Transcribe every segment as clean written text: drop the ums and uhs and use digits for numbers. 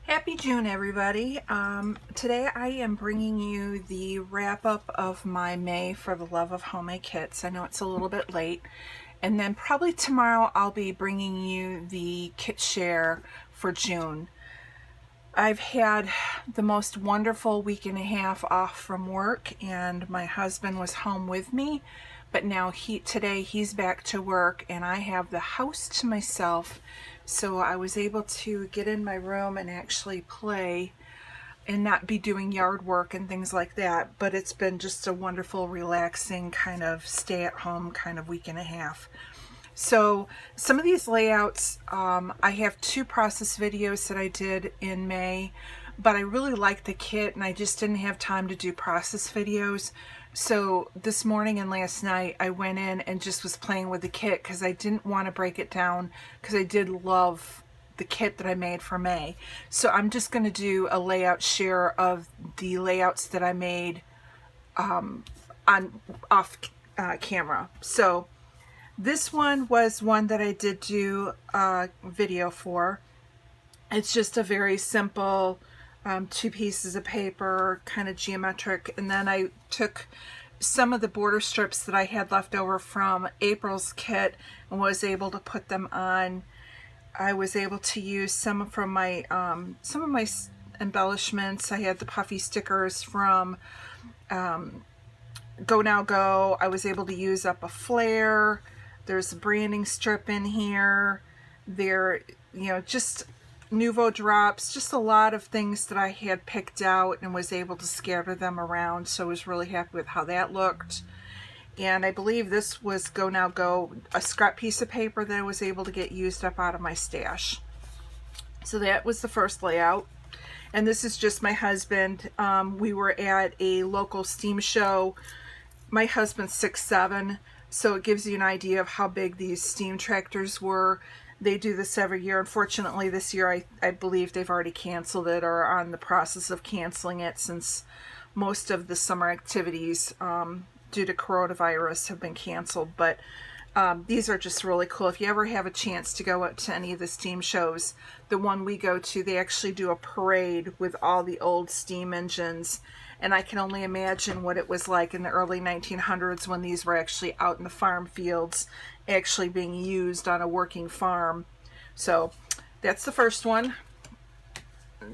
Happy June, everybody. Today I am bringing you the wrap-up of my May for the Love of Homemade Kits. I know it's a little bit late. And then probably tomorrow I'll be bringing you the kit share for June. I've had the most wonderful week and a half off from work, and my husband was home with me. But now today he's back to work and I have the house to myself. So I was able to get in my room and actually play and not be doing yard work and things like that. But it's been just a wonderful, relaxing kind of stay at home kind of week and a half. So some of these layouts, I have 2 process videos that I did in May, but I really liked the kit and I just didn't have time to do process videos. So this morning and last night I went in and just was playing with the kit because I didn't want to break it down because I did love the kit that I made for May. So I'm just going to do a layout share of the layouts that I made off camera. So this one was one that I did do a video for. It's just a very simple 2 pieces of paper, kind of geometric, and then I took some of the border strips that I had left over from April's kit and was able to put them on. I was able to use some from my some of my embellishments. I had the puffy stickers from Go Now Go. I was able to use up a flare. There's a branding strip in here. There, just Nuvo drops, just a lot of things that I had picked out and was able to scatter them around. So I was really happy with how that looked. And I believe this was Go Now Go, a scrap piece of paper that I was able to get used up out of my stash. So that was the first layout. And this is just my husband. We were at a local steam show. My husband's 6'7", so it gives you an idea of how big these steam tractors were. They do this every year. Unfortunately, this year I believe they've already canceled it or are on the process of canceling it, since most of the summer activities due to coronavirus have been canceled. But these are just really cool. If you ever have a chance to go up to any of the steam shows, the one we go to, they actually do a parade with all the old steam engines. And I can only imagine what it was like in the early 1900s when these were actually out in the farm fields, actually being used on a working farm. So that's the first one.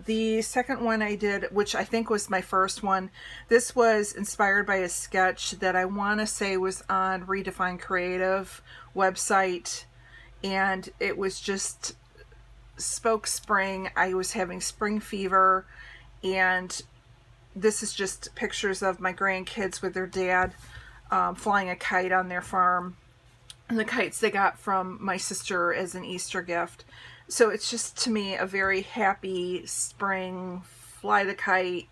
The second one I did, which I think was my first one, this was inspired by a sketch that I want to say was on Redefine Creative website, and it was just spoke spring. I was having spring fever, and this is just pictures of my grandkids with their dad flying a kite on their farm, and the kites they got from my sister as an Easter gift. So it's just, to me, a very happy spring, fly the kite,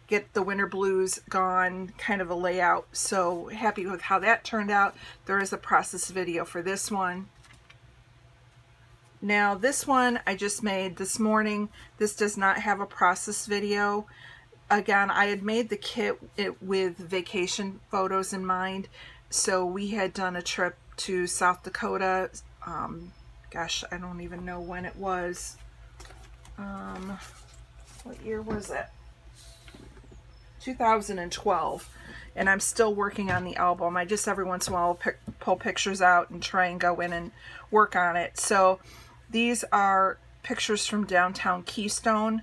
get the winter blues gone kind of a layout. So happy with how that turned out. There is a process video for this one. Now this one I just made this morning. This does not have a process video. Again, I had made the kit with vacation photos in mind. So we had done a trip to South Dakota. Gosh, I don't even know when it was. What year was it? 2012. And I'm still working on the album. I just every once in a while pull pictures out and try and go in and work on it. So these are pictures from downtown Keystone.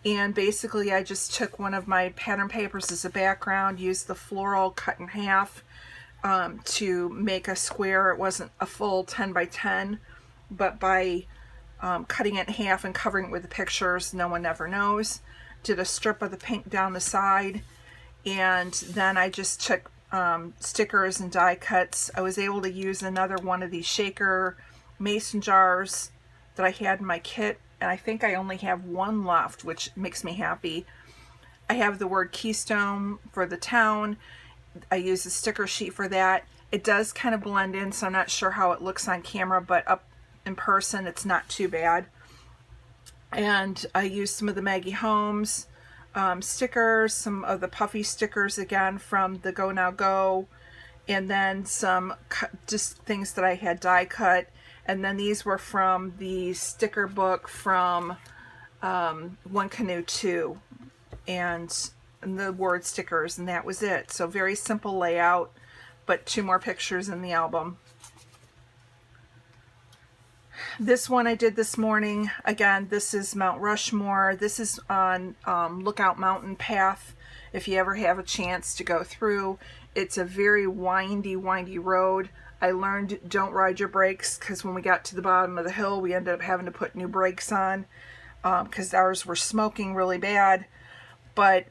And basically I just took one of my pattern papers as a background, used the floral cut in half to make a square. It wasn't a full 10 by 10, but by cutting it in half and covering it with the pictures, no one ever knows. Did a strip of the pink down the side, and then I just took stickers and die cuts. I was able to use another one of these shaker mason jars that I had in my kit, and I think I only have one left, which makes me happy. I have the word Keystone for the town. I use a sticker sheet for that. It does kind of blend in, so I'm not sure how it looks on camera, but up in person it's not too bad. And I used some of the Maggie Holmes stickers, some of the puffy stickers again from the Go Now Go, and then some just things that I had die cut. And then these were from the sticker book from One Canoe 2 and the word stickers, and that was it. So very simple layout, but 2 more pictures in the album. This one I did this morning. Again, this is Mount Rushmore. This is on Lookout Mountain Path. If you ever have a chance to go through, it's a very windy road. I learned don't ride your brakes, because when we got to the bottom of the hill, we ended up having to put new brakes on because ours were smoking really bad. But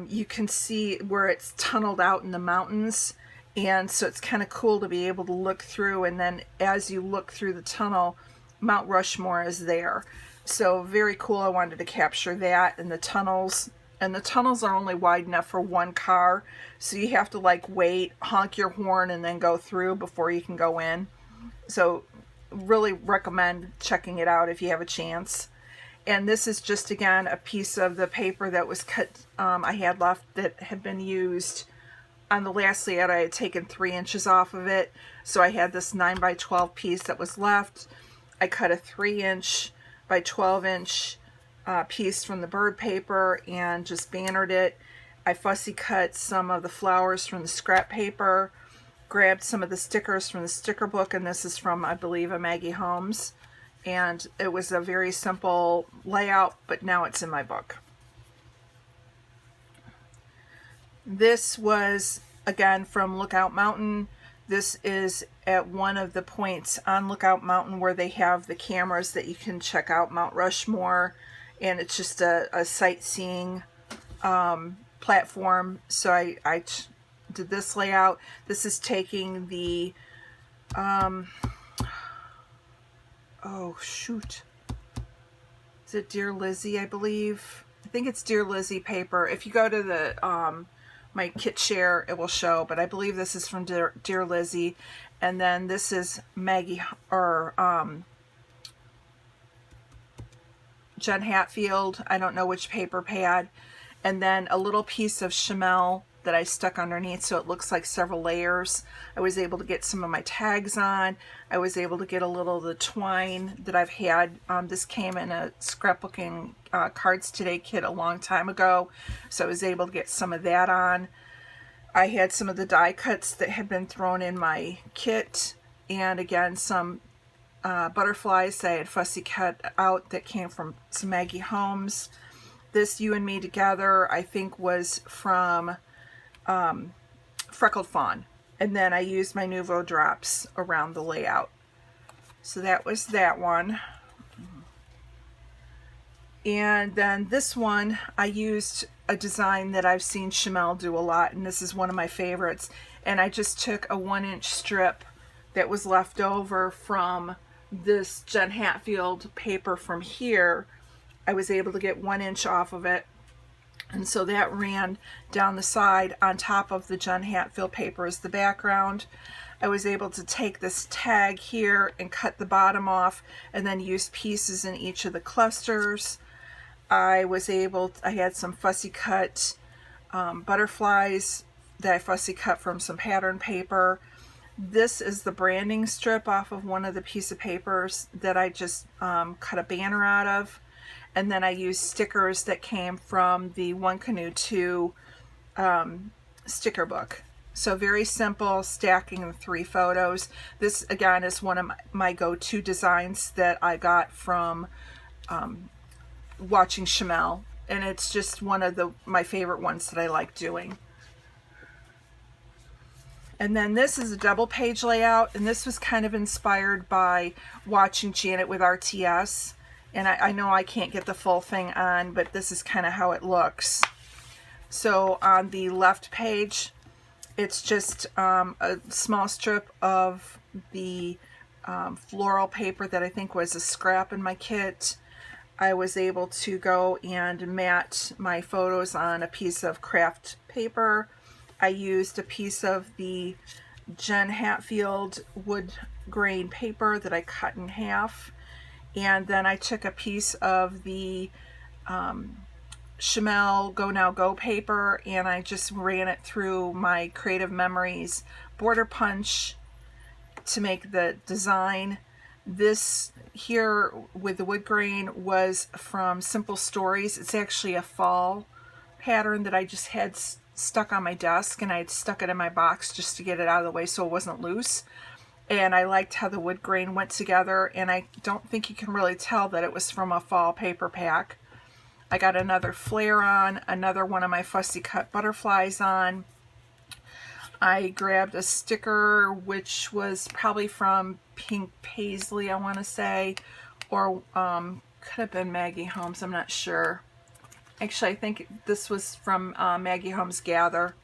you can see where it's tunneled out in the mountains, and so it's kind of cool to be able to look through, and then as you look through the tunnel, Mount Rushmore is there. So very cool. I wanted to capture that, and the tunnels. And the tunnels are only wide enough for 1 car, so you have to like wait, honk your horn, and then go through before you can go in. So really recommend checking it out if you have a chance. And this is just, again, a piece of the paper that was cut, I had left that had been used on the last layout. I had taken 3 inches off of it, so I had this 9 by 12 piece that was left. I cut a 3 inch by 12 inch piece from the bird paper and just bannered it. I fussy cut some of the flowers from the scrap paper, grabbed some of the stickers from the sticker book, and this is from, I believe, a Maggie Holmes. And it was a very simple layout, but now it's in my book. This was, again, from Lookout Mountain. This is at one of the points on Lookout Mountain where they have the cameras that you can check out Mount Rushmore. And it's just a sightseeing platform. So I did this layout. This is taking the, oh shoot, is it Dear Lizzie, I believe? I think it's Dear Lizzie paper. If you go to the my kit share, it will show, but I believe this is from Dear Lizzie. And then this is Maggie, or Jen Hatfield. I don't know which paper pad. And then a little piece of Chamel that I stuck underneath so it looks like several layers. I was able to get some of my tags on. I was able to get a little of the twine that I've had. This came in a scrapbooking Cards Today kit a long time ago, so I was able to get some of that on. I had some of the die cuts that had been thrown in my kit, and again some butterflies that I had fussy cut out that came from some Maggie Holmes. This You and Me Together, I think, was from Freckled Fawn. And then I used my Nuvo drops around the layout. So that was that one. And then this one, I used a design that I've seen Chamel do a lot, and this is one of my favorites. And I just took a 1-inch strip that was left over from this Jen Hatfield paper from here. I was able to get 1 inch off of it, and so that ran down the side on top of the Jen Hatfield paper as the background. I was able to take this tag here and cut the bottom off, and then use pieces in each of the clusters. I had some fussy cut butterflies that I fussy cut from some pattern paper. This is the branding strip off of one of the piece of papers that I just cut a banner out of. And then I used stickers that came from the One Canoe 2 sticker book. So very simple, stacking the 3 photos. This, again, is one of my go-to designs that I got from watching Chamel. And it's just one of my favorite ones that I like doing. And then this is a double page layout. And this was kind of inspired by watching Janet with RTS. And I know I can't get the full thing on, but this is kind of how it looks. So on the left page, it's just a small strip of the floral paper that I think was a scrap in my kit. I was able to go and mat my photos on a piece of craft paper. I used a piece of the Jen Hatfield wood grain paper that I cut in half. And then I took a piece of the Chamel Go Now Go paper, and I just ran it through my Creative Memories border punch to make the design. This here with the wood grain was from Simple Stories. It's actually a fall pattern that I just had stuck on my desk, and I had stuck it in my box just to get it out of the way so it wasn't loose. And I liked how the wood grain went together, and I don't think you can really tell that it was from a fall paper pack. I got another flare on, another one of my fussy cut butterflies on. I grabbed a sticker which was probably from Pink Paisley, I want to say, or could have been Maggie Holmes, I'm not sure. Actually, I think this was from Maggie Holmes Gather.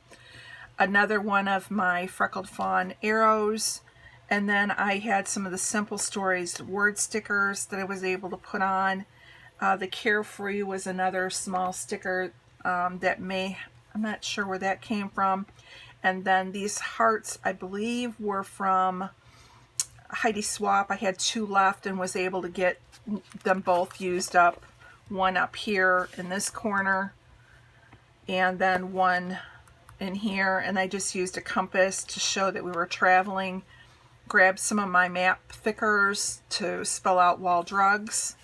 Another one of my Freckled Fawn arrows. And then I had some of the Simple Stories word stickers that I was able to put on. The Carefree was another small sticker I'm not sure where that came from. And then these hearts, I believe, were from Heidi Swapp. I had 2 left and was able to get them both used up. One up here in this corner, and then one in here. And I just used a compass to show that we were traveling. Grabbed some of my map thickers to spell out Wall Drugs.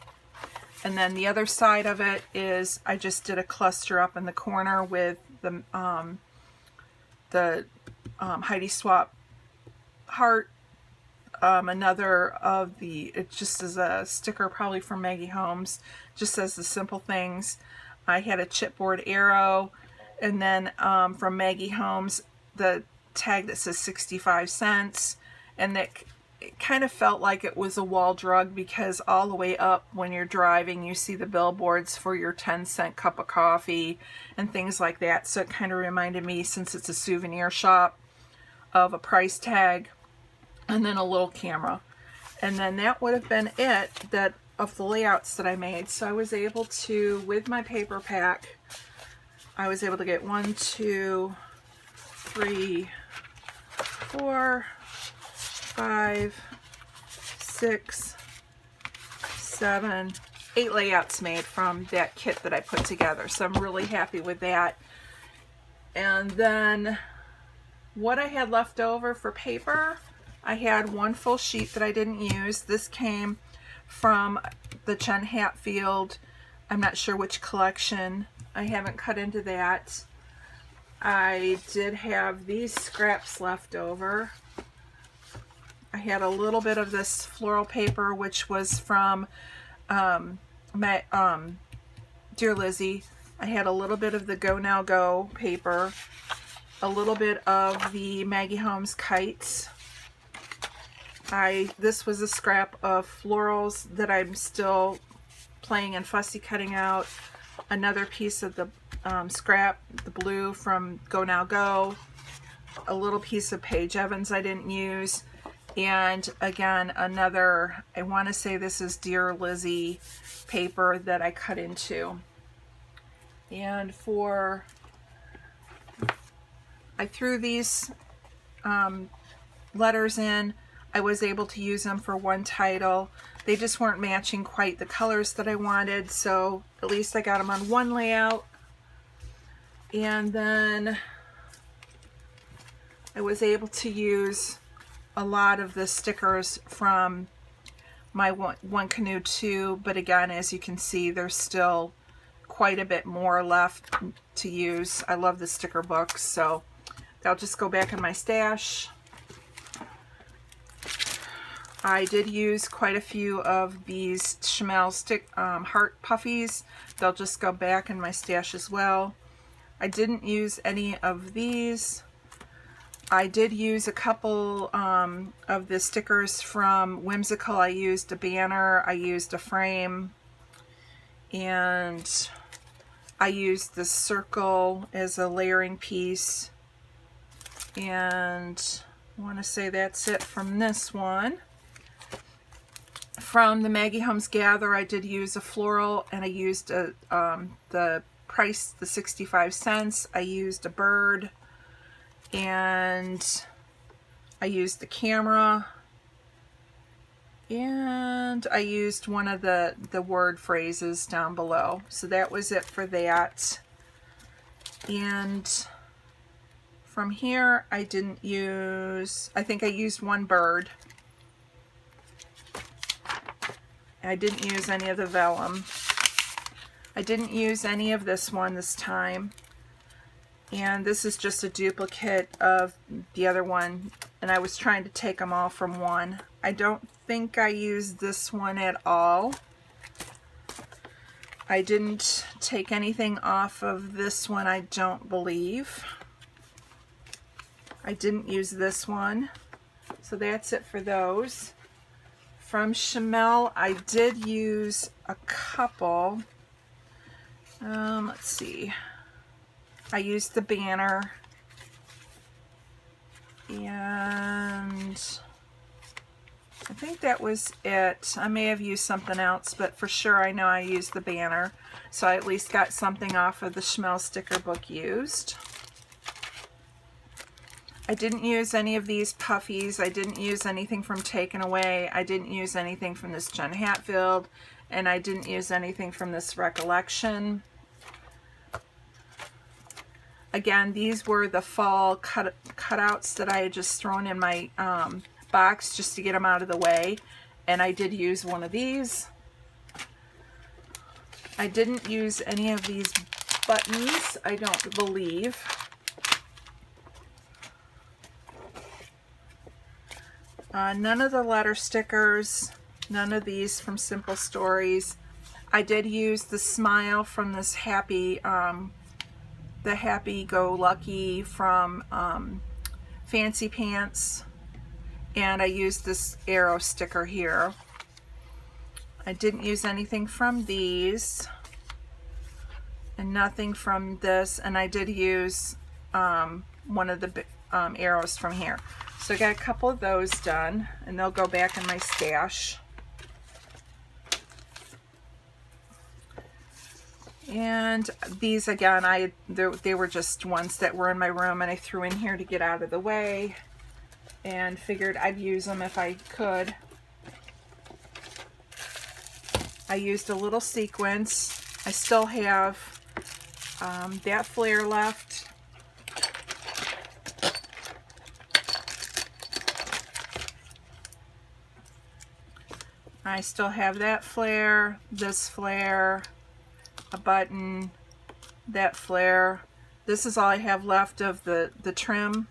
And then the other side of it is I just did a cluster up in the corner with the Heidi Swapp heart. Another of the, it just is a sticker probably from Maggie Holmes, just says the simple things. I had a chipboard arrow, and then from Maggie Holmes, the tag that says 65 cents, and it kind of felt like it was a wall drug because all the way up when you're driving you see the billboards for your 10-cent cup of coffee and things like that, so it kind of reminded me, since it's a souvenir shop, of a price tag. And then a little camera. And then that would have been it that of the layouts that I made. So I was able to, with my paper pack, I was able to get 1, 2, 3, 4, 5, 6, 7, 8 layouts made from that kit that I put together. So I'm really happy with that. And then what I had left over for paper, I had 1 full sheet that I didn't use. This came from the Jen Hatfield, I'm not sure which collection. I haven't cut into that. I did have these scraps left over. I had a little bit of this floral paper, which was from my Dear Lizzie. I had a little bit of the Go Now Go paper, a little bit of the Maggie Holmes kites. This was a scrap of florals that I'm still playing and fussy cutting out. Another piece of the scrap, the blue from Go Now Go. A little piece of Paige Evans I didn't use. And again, another, I want to say this is Dear Lizzie paper that I cut into. And I threw these letters in. I was able to use them for 1 title. They just weren't matching quite the colors that I wanted, so at least I got them on 1 layout. And then I was able to use a lot of the stickers from my One Canoe 2, but again, as you can see, there's still quite a bit more left to use. I love the sticker books, so they'll just go back in my stash. I did use quite a few of these Chamel heart puffies. They'll just go back in my stash as well. I didn't use any of these. I did use a couple of the stickers from Whimsical. I used a banner, I used a frame, and I used the circle as a layering piece. And I want to say that's it from this one. From the Maggie Holmes Gather, I did use a floral, and I used the price, the 65 cents. I used a bird, and I used the camera, and I used one of the word phrases down below. So that was it for that. And from here, I didn't use, I think I used 1 bird. I didn't use any of the vellum. I didn't use any of this one this time. And this is just a duplicate of the other one, and I was trying to take them all from one. I don't think I used this one at all. I didn't take anything off of this one, I don't believe. I didn't use this one. So that's it for those. From Chamel, I did use a couple. Let's see. I used the banner, and I think that was it. I may have used something else, but for sure I know I used the banner. So I at least got something off of the Chamel sticker book used. I didn't use any of these puffies. I didn't use anything from Taken Away. I didn't use anything from this Jen Hatfield, and I didn't use anything from this Recollection. Again, these were the fall cutouts that I had just thrown in my box just to get them out of the way, and I did use one of these. I didn't use any of these buttons, I don't believe. None of the letter stickers, none of these from Simple Stories. I did use the smile from this the Happy Go Lucky from Fancy Pants, and I used this arrow sticker here. I didn't use anything from these, and nothing from this, and I did use one of the arrows from here. So I got a couple of those done, and they'll go back in my stash. And these, again, they were just ones that were in my room, and I threw in here to get out of the way, and figured I'd use them if I could. I used a little sequence. I still have that flare left. I still have that flare, this flare, a button, that flare. This is all I have left of the trim.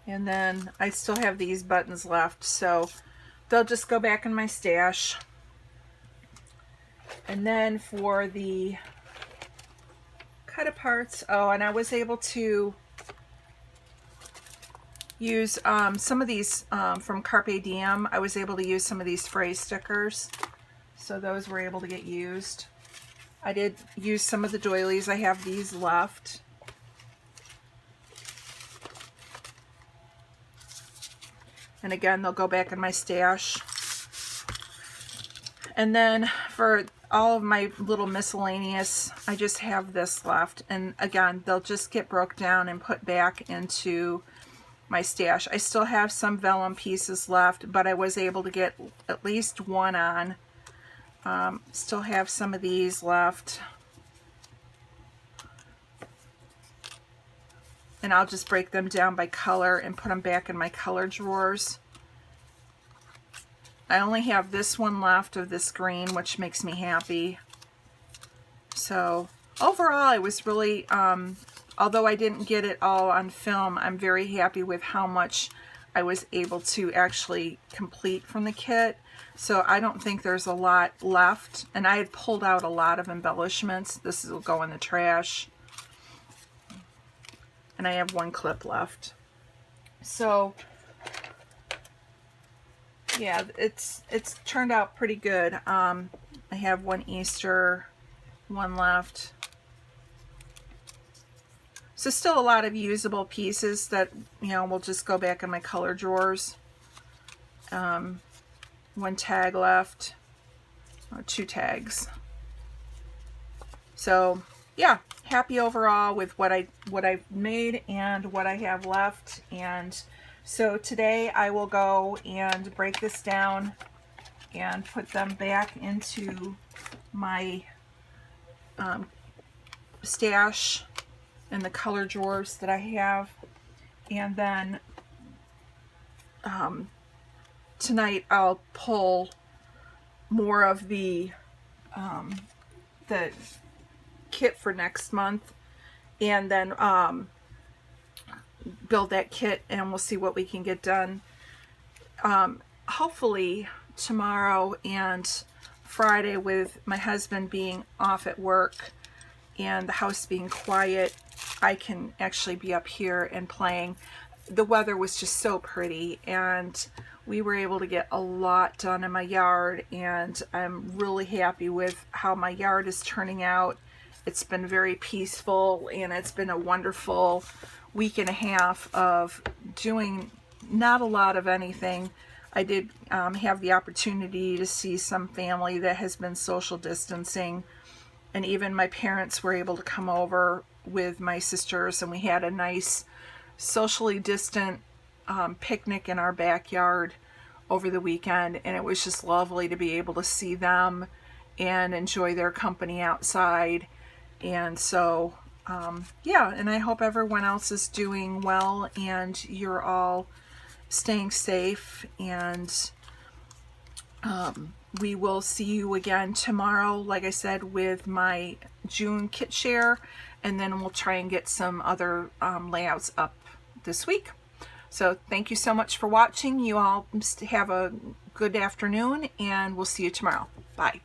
And then I still have these buttons left, so they'll just go back in my stash. And then for the cut-aparts, oh, and I was able to use some of these from Carpe Diem. I was able to use some of these phrase stickers, so those were able to get used. I did use some of the doilies. I have these left. And again, they'll go back in my stash. And then for all of my little miscellaneous, I just have this left. And again, they'll just get broke down and put back into my stash. I still have some vellum pieces left, but I was able to get at least one on. Still have some of these left. And I'll just break them down by color and put them back in my color drawers. I only have this one left of this green, which makes me happy. So overall, I was really, although I didn't get it all on film, I'm very happy with how much I was able to actually complete from the kit. So I don't think there's a lot left. And I had pulled out a lot of embellishments. This will go in the trash. And I have one clip left. So yeah, it's turned out pretty good. I have one Easter, one left. So still a lot of usable pieces that, you know, will just go back in my color drawers. One tag left, two tags. So yeah, happy overall with what I've made and what I have left. And so today I will go and break this down and put them back into my stash and the color drawers that I have. And then tonight I'll pull more of the kit for next month, and then build that kit, and we'll see what we can get done. Hopefully tomorrow and Friday, with my husband being off at work and the house being quiet, I can actually be up here and playing. The weather was just so pretty, and we were able to get a lot done in my yard, and I'm really happy with how my yard is turning out. It's been very peaceful, and it's been a wonderful week and a half of doing not a lot of anything. I did have the opportunity to see some family that has been social distancing, and even my parents were able to come over with my sisters, and we had a nice socially distant picnic in our backyard over the weekend, and it was just lovely to be able to see them and enjoy their company outside. And so yeah, and I hope everyone else is doing well and you're all staying safe, and we will see you again tomorrow, like I said, with my June kit share, and then we'll try and get some other layouts up this week. So thank you so much for watching. You all have a good afternoon, and we'll see you tomorrow. Bye.